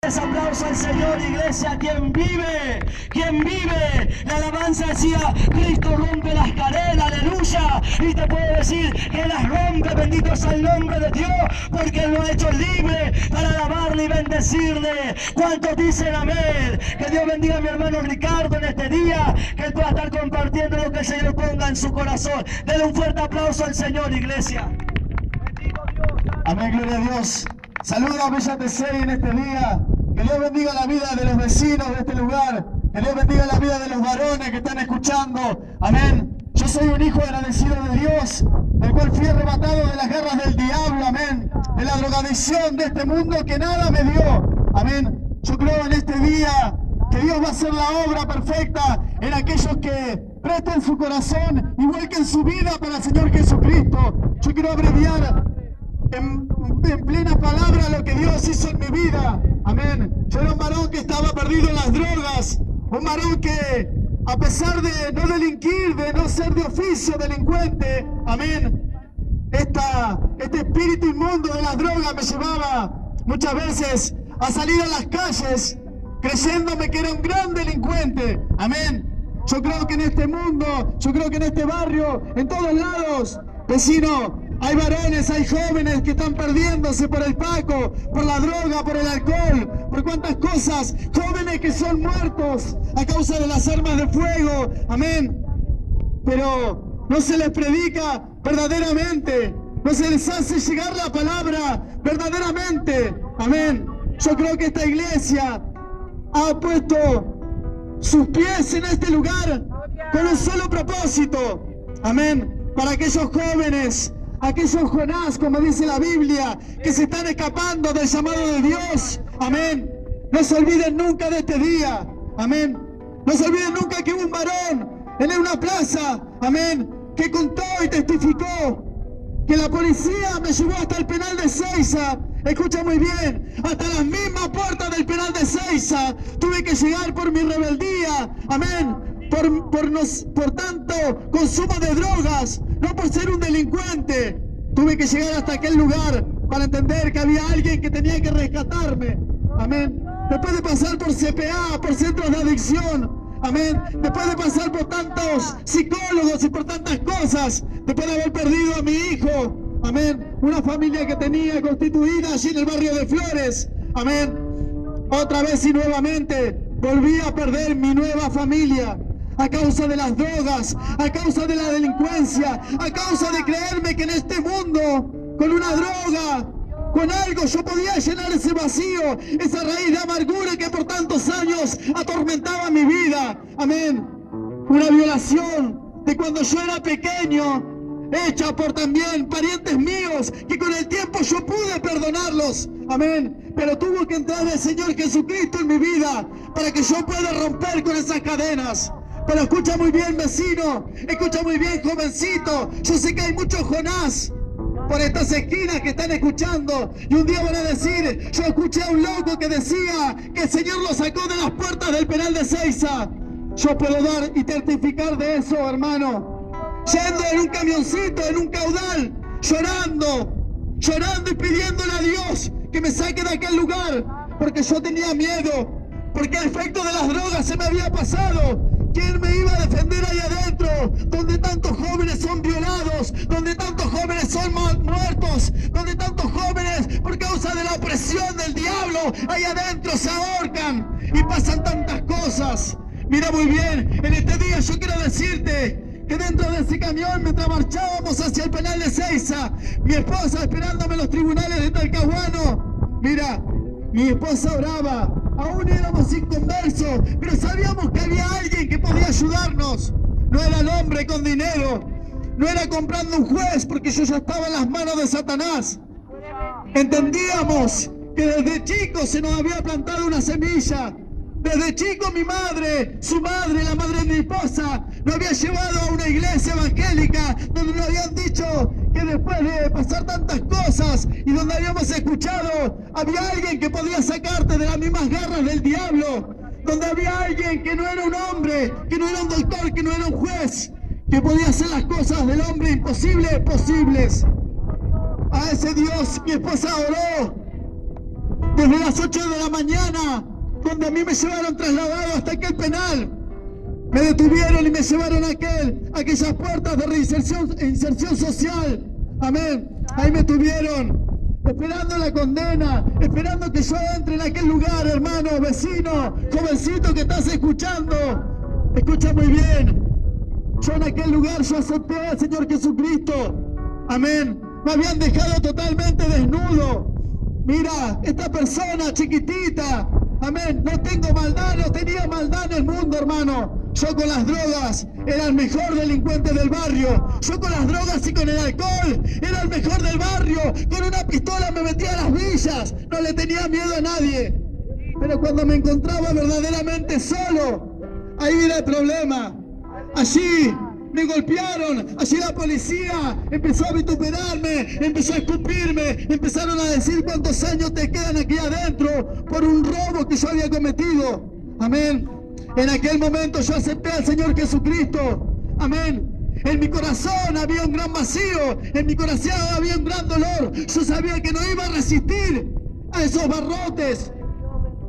fuertes aplausos al Señor, iglesia. ¿Quién vive? ¿Quién vive? La alabanza decía, Cristo rompe las cadenas, aleluya. Y te puedo decir que las rompe, bendito sea el nombre de Dios, porque Él lo ha hecho libre para alabarle y bendecirle. ¿Cuántos dicen amén? Que Dios bendiga a mi hermano Ricardo en este día, que Él pueda estar compartiendo lo que el Señor ponga en su corazón. Denle un fuerte aplauso al Señor, iglesia. Amén, gloria a Dios. Saludos a Villa Tesey en este día. Que Dios bendiga la vida de los vecinos de este lugar. Que Dios bendiga la vida de los varones que están escuchando. Amén. Yo soy un hijo agradecido de Dios, del cual fui arrebatado de las garras del diablo. Amén. De la drogadicción de este mundo que nada me dio. Amén. Yo creo en este día que Dios va a hacer la obra perfecta en aquellos que presten su corazón y vuelquen su vida para el Señor Jesucristo. Yo quiero abreviar en plena palabra lo que Dios hizo en mi vida. Amén. Yo era un varón que estaba perdido en las drogas, un varón que a pesar de no delinquir, de no ser de oficio delincuente, amén, este espíritu inmundo de las drogas me llevaba muchas veces a salir a las calles creyéndome que era un gran delincuente. Amén. Yo creo que en este mundo, yo creo que en este barrio, en todos lados, vecino, hay varones, hay jóvenes que están perdiéndose por el paco, por la droga, por el alcohol, por cuantas cosas. Jóvenes que son muertos a causa de las armas de fuego. Amén. Pero no se les predica verdaderamente. No se les hace llegar la palabra verdaderamente. Amén. Yo creo que esta iglesia ha puesto sus pies en este lugar con un solo propósito. Amén. Para aquellos jóvenes, aquellos Jonás, como dice la Biblia, que se están escapando del llamado de Dios. Amén. No se olviden nunca de este día. Amén. No se olviden nunca que hubo un varón en una plaza, amén, que contó y testificó que la policía me llevó hasta el penal de Seiza. Escucha muy bien, hasta las mismas puertas del penal de Seiza tuve que llegar por mi rebeldía. Amén. Por tanto consumo de drogas, no por ser un delincuente. Tuve que llegar hasta aquel lugar para entender que había alguien que tenía que rescatarme. Amén. Después de pasar por CPA, por centros de adicción, amén, después de pasar por tantos psicólogos y por tantas cosas, después de haber perdido a mi hijo, amén, una familia que tenía constituida allí en el barrio de Flores, amén, otra vez y nuevamente volví a perder mi nueva familia a causa de las drogas, a causa de la delincuencia, a causa de creerme que en este mundo, con una droga, con algo yo podía llenar ese vacío, esa raíz de amargura que por tantos años atormentaba mi vida. Amén. Una violación de cuando yo era pequeño, hecha por también parientes míos, que con el tiempo yo pude perdonarlos. Amén. Pero tuvo que entrar el Señor Jesucristo en mi vida para que yo pueda romper con esas cadenas. Pero escucha muy bien, vecino, escucha muy bien, jovencito. Yo sé que hay muchos Jonás por estas esquinas que están escuchando, y un día van a decir: yo escuché a un loco que decía que el Señor lo sacó de las puertas del penal de Seiza. Yo puedo dar y certificar de eso, hermano, yendo en un camioncito, en un caudal, llorando y pidiéndole a Dios que me saque de aquel lugar, porque yo tenía miedo, porque el efecto de las drogas se me había pasado. ¿Quién me iba a defender ahí adentro, donde tantos jóvenes son violados, donde tantos jóvenes son muertos, donde tantos jóvenes por causa de la opresión del diablo ahí adentro se ahorcan y pasan tantas cosas? Mira muy bien, en este día yo quiero decirte que dentro de ese camión, mientras marchábamos hacia el penal de Seiza, mi esposa esperándome en los tribunales de Talcahuano, mira, mi esposa oraba. Aún éramos inconversos, pero sabíamos que había alguien que podía ayudarnos. No era el hombre con dinero, no era comprando un juez, porque yo ya estaba en las manos de Satanás. Entendíamos que desde chico se nos había plantado una semilla. Desde chico mi madre, su madre, la madre de mi esposa, nos había llevado a una iglesia evangélica donde nos habían dicho que después de pasar tantas cosas y donde habíamos escuchado, había alguien que podía sacarte de las mismas garras del diablo, donde había alguien que no era un hombre, que no era un doctor, que no era un juez, que podía hacer las cosas del hombre imposibles posibles. A ese Dios mi esposa oró. desde las 8 de la mañana, donde a mí me llevaron trasladado hasta aquel penal. Me detuvieron y me llevaron a aquellas puertas de inserción social. Amén. Ahí me tuvieron, esperando la condena, esperando que yo entre en aquel lugar, hermano, vecino, jovencito que estás escuchando. Escucha muy bien. Yo en aquel lugar, yo acepté al Señor Jesucristo. Amén. Me habían dejado totalmente desnudo. Mira, esta persona chiquitita, amén, no tengo maldad, no tenía maldad en el mundo, hermano. Yo con las drogas era el mejor delincuente del barrio. Yo con las drogas y con el alcohol era el mejor del barrio. Con una pistola me metía a las villas. No le tenía miedo a nadie. Pero cuando me encontraba verdaderamente solo, ahí era el problema. Allí me golpearon, allí la policía empezó a vituperarme, empezó a escupirme, empezaron a decir cuántos años te quedan aquí adentro por un robo que yo había cometido. Amén. En aquel momento yo acepté al Señor Jesucristo. Amén. En mi corazón había un gran vacío, en mi corazón había un gran dolor. Yo sabía que no iba a resistir a esos barrotes.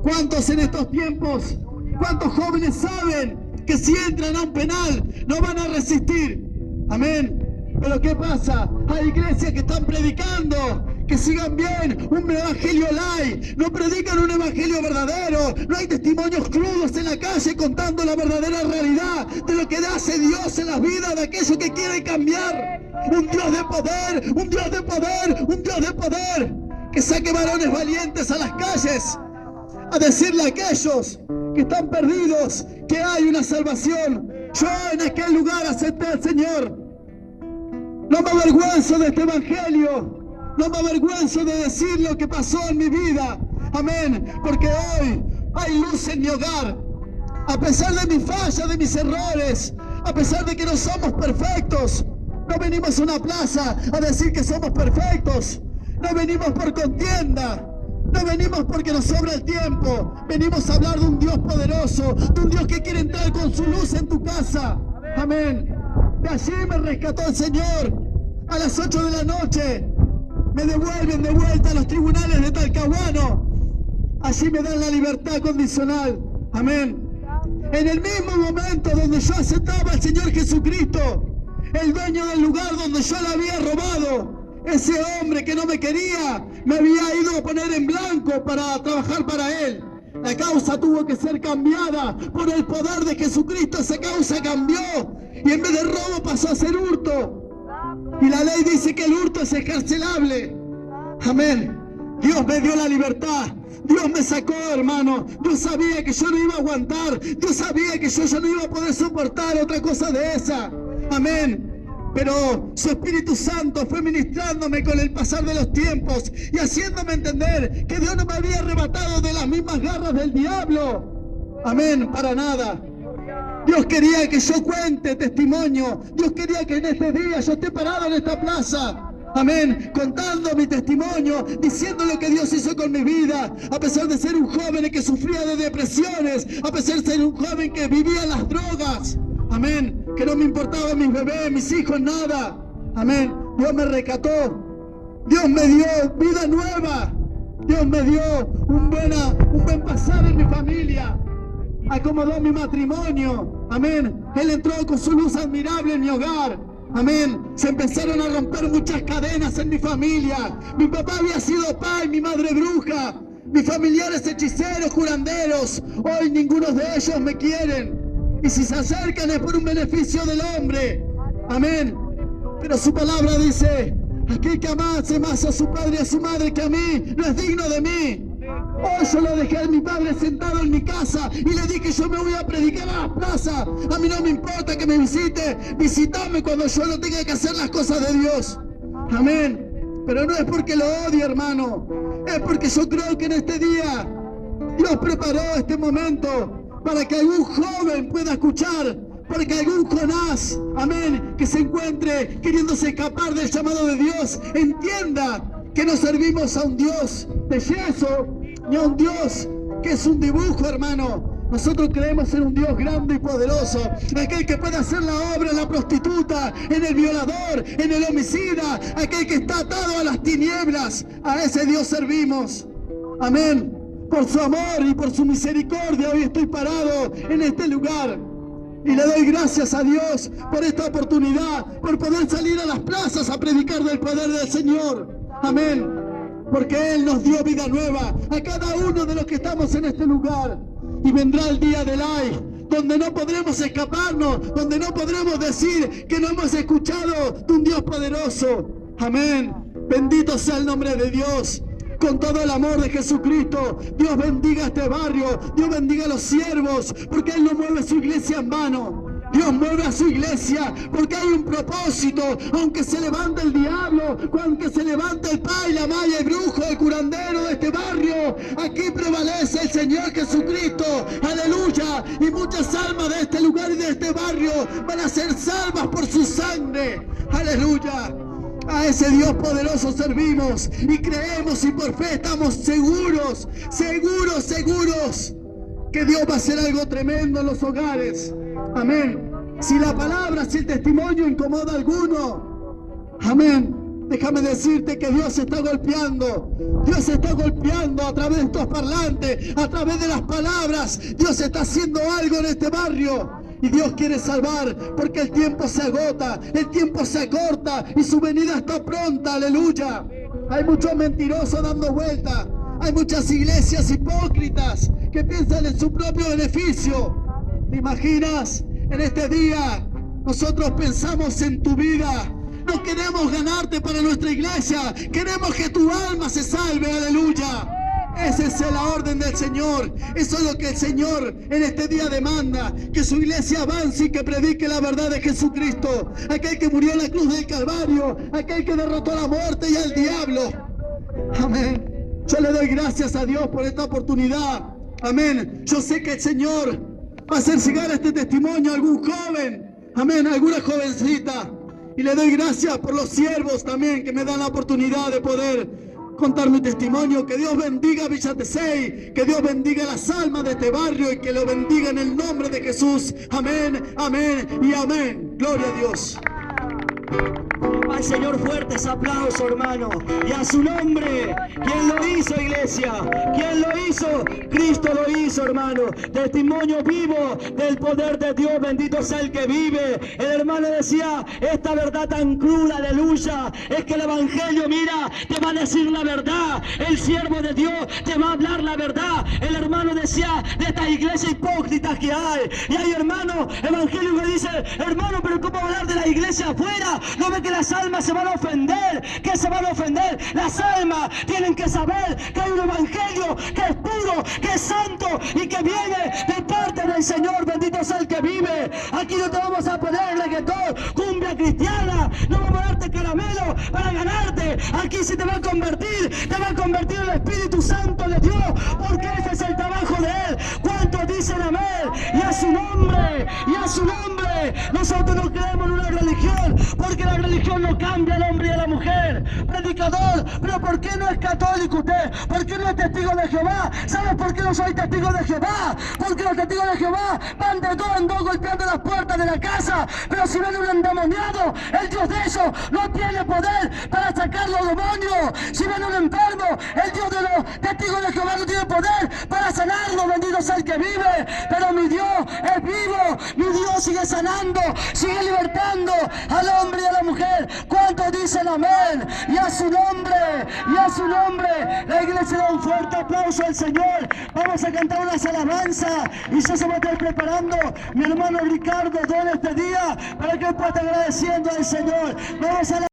¿Cuántos en estos tiempos, cuántos jóvenes saben que si entran a un penal no van a resistir? Amén. Pero ¿qué pasa? Hay iglesias que están predicando que sigan bien un evangelio light, no predican un evangelio verdadero, no hay testimonios crudos en la calle contando la verdadera realidad de lo que hace Dios en las vidas de aquellos que quieren cambiar. Un Dios de poder, un Dios de poder, un Dios de poder, que saque varones valientes a las calles a decirle a aquellos que están perdidos que hay una salvación. Yo en aquel lugar acepté al Señor. No me avergüenzo de este evangelio. No me avergüenzo de decir lo que pasó en mi vida. Amén. Porque hoy hay luz en mi hogar. A pesar de mis fallas, de mis errores, a pesar de que no somos perfectos, no venimos a una plaza a decir que somos perfectos. No venimos por contienda. No venimos porque nos sobra el tiempo. Venimos a hablar de un Dios poderoso, de un Dios que quiere entrar con su luz en tu casa. Amén. De allí me rescató el Señor. A las 8 de la noche me devuelven de vuelta a los tribunales de Talcahuano. Allí me dan la libertad condicional. Amén. En el mismo momento donde yo aceptaba al Señor Jesucristo, el dueño del lugar donde yo le había robado, ese hombre que no me quería, me había ido a poner en blanco para trabajar para él. La causa tuvo que ser cambiada por el poder de Jesucristo. Esa causa cambió y en vez de robo pasó a ser hurto. Y la ley dice que el hurto es excarcelable. Amén. Dios me dio la libertad. Dios me sacó, hermano. Dios sabía que yo no iba a aguantar. Dios sabía que yo ya no iba a poder soportar otra cosa de esa. Amén. Pero su Espíritu Santo fue ministrándome con el pasar de los tiempos y haciéndome entender que Dios no me había arrebatado de las mismas garras del diablo. Amén, para nada. Dios quería que yo cuente testimonio. Dios quería que en este día yo esté parado en esta plaza. Amén, contando mi testimonio, diciendo lo que Dios hizo con mi vida. A pesar de ser un joven que sufría de depresiones, a pesar de ser un joven que vivía en las drogas. Amén, que no me importaban mis bebés, mis hijos, nada. Amén, Dios me rescató. Dios me dio vida nueva. Dios me dio un buen pasar en mi familia. Acomodó mi matrimonio. Amén, Él entró con su luz admirable en mi hogar. Amén, se empezaron a romper muchas cadenas en mi familia. Mi papá había sido pai, mi madre bruja, mis familiares hechiceros, curanderos. Hoy ninguno de ellos me quieren. Y si se acercan es por un beneficio del hombre. Amén. Pero su palabra dice: aquel que amase más a su padre y a su madre que a mí, no es digno de mí. Hoy yo lo dejé a mi padre sentado en mi casa y le dije: yo me voy a predicar a las plazas. A mí no me importa que me visite. Visítame cuando yo no tenga que hacer las cosas de Dios. Amén. Pero no es porque lo odie, hermano. Es porque yo creo que en este día Dios preparó este momento para que algún joven pueda escuchar, para que algún Jonás, amén, que se encuentre queriéndose escapar del llamado de Dios, entienda que no servimos a un Dios de yeso, ni a un Dios que es un dibujo, hermano. Nosotros creemos en un Dios grande y poderoso, aquel que puede hacer la obra en la prostituta, en el violador, en el homicida, aquel que está atado a las tinieblas. A ese Dios servimos. Amén. Por su amor y por su misericordia hoy estoy parado en este lugar. Y le doy gracias a Dios por esta oportunidad, por poder salir a las plazas a predicar del poder del Señor. Amén. Porque Él nos dio vida nueva a cada uno de los que estamos en este lugar. Y vendrá el día del ay, donde no podremos escaparnos, donde no podremos decir que no hemos escuchado de un Dios poderoso. Amén. Bendito sea el nombre de Dios. Con todo el amor de Jesucristo, Dios bendiga este barrio, Dios bendiga a los siervos, porque Él no mueve su iglesia en vano. Dios mueve a su iglesia porque hay un propósito. Aunque se levante el diablo, aunque se levante el pai, la maya, el brujo, el curandero de este barrio, aquí prevalece el Señor Jesucristo. Aleluya. Y muchas almas de este lugar y de este barrio van a ser salvas por su sangre. Aleluya. A ese Dios poderoso servimos y creemos y por fe estamos seguros que Dios va a hacer algo tremendo en los hogares. Amén. Si la palabra, si el testimonio incomoda a alguno, amén, déjame decirte que Dios está golpeando. Dios está golpeando a través de estos parlantes, a través de las palabras. Dios está haciendo algo en este barrio. Y Dios quiere salvar porque el tiempo se agota, el tiempo se acorta y su venida está pronta. Aleluya. Hay muchos mentirosos dando vuelta. Hay muchas iglesias hipócritas que piensan en su propio beneficio. ¿Te imaginas? En este día nosotros pensamos en tu vida. No queremos ganarte para nuestra iglesia. Queremos que tu alma se salve. Aleluya. Esa es la orden del Señor. Eso es lo que el Señor en este día demanda. Que su iglesia avance y que predique la verdad de Jesucristo. Aquel que murió en la cruz del Calvario. Aquel que derrotó la muerte y al diablo. Amén. Yo le doy gracias a Dios por esta oportunidad. Amén. Yo sé que el Señor va a hacer llegar este testimonio a algún joven. Amén. A alguna jovencita. Y le doy gracias por los siervos también que me dan la oportunidad de poder contar mi testimonio. Que Dios bendiga a Villa Tesey, que Dios bendiga las almas de este barrio y que lo bendiga en el nombre de Jesús. Amén, amén y amén. Gloria a Dios. Al Señor fuertes aplausos, hermano. Y a su nombre, ¿quién lo hizo, iglesia? ¿Quién lo hizo? Cristo lo hizo, hermano. Testimonio vivo del poder de Dios. Bendito sea el que vive. El hermano decía, esta verdad tan cruda, aleluya, es que el evangelio, mira, te va a decir la verdad. El siervo de Dios te va a hablar la verdad. El hermano decía, de estas iglesias hipócritas que hay. Y hay hermanos evangélicos que dicen, hermano, pero ¿cómo hablar de la iglesia afuera? ¿No ve que las almas se van a ofender? ¿Qué se van a ofender? Las almas tienen que saber que hay un evangelio que es puro, que es santo y que viene de parte del Señor. Bendito sea el que vive. Aquí no te vamos a poner reggaetón, cumbia cristiana, no vamos a darte caramelo para ganarte. Aquí sí te va a convertir el Espíritu Santo de Dios, porque ese es el trabajo de Él. ¿Cuántos dicen amén? Y a su nombre, nosotros no creemos en una religión, porque la religión no cambia al hombre y a la mujer. Predicador, pero ¿por qué no es católico usted? ¿Por qué no es testigo de Jehová? ¿Sabes por qué no soy testigo de Jehová? Porque los testigos de Jehová van de dos en dos golpeando las puertas de la casa. Pero si ven un endemoniado, el Dios de ellos no tiene poder para sacar los demonios. Si ven un enfermo, el Dios de los testigos de Jehová no tiene poder para sanarlo. Bendito sea el que vive. Pero mi Dios es vivo. Mi Dios sigue sanando, sigue libertando al hombre y a la mujer. ¿Cuántos dicen amén? Y a su nombre, la iglesia da un fuerte aplauso al Señor. Vamos a cantar unas alabanzas y ya se va a estar preparando mi hermano Ricardo Don este día para que él pueda estar agradeciendo al Señor. Vamos a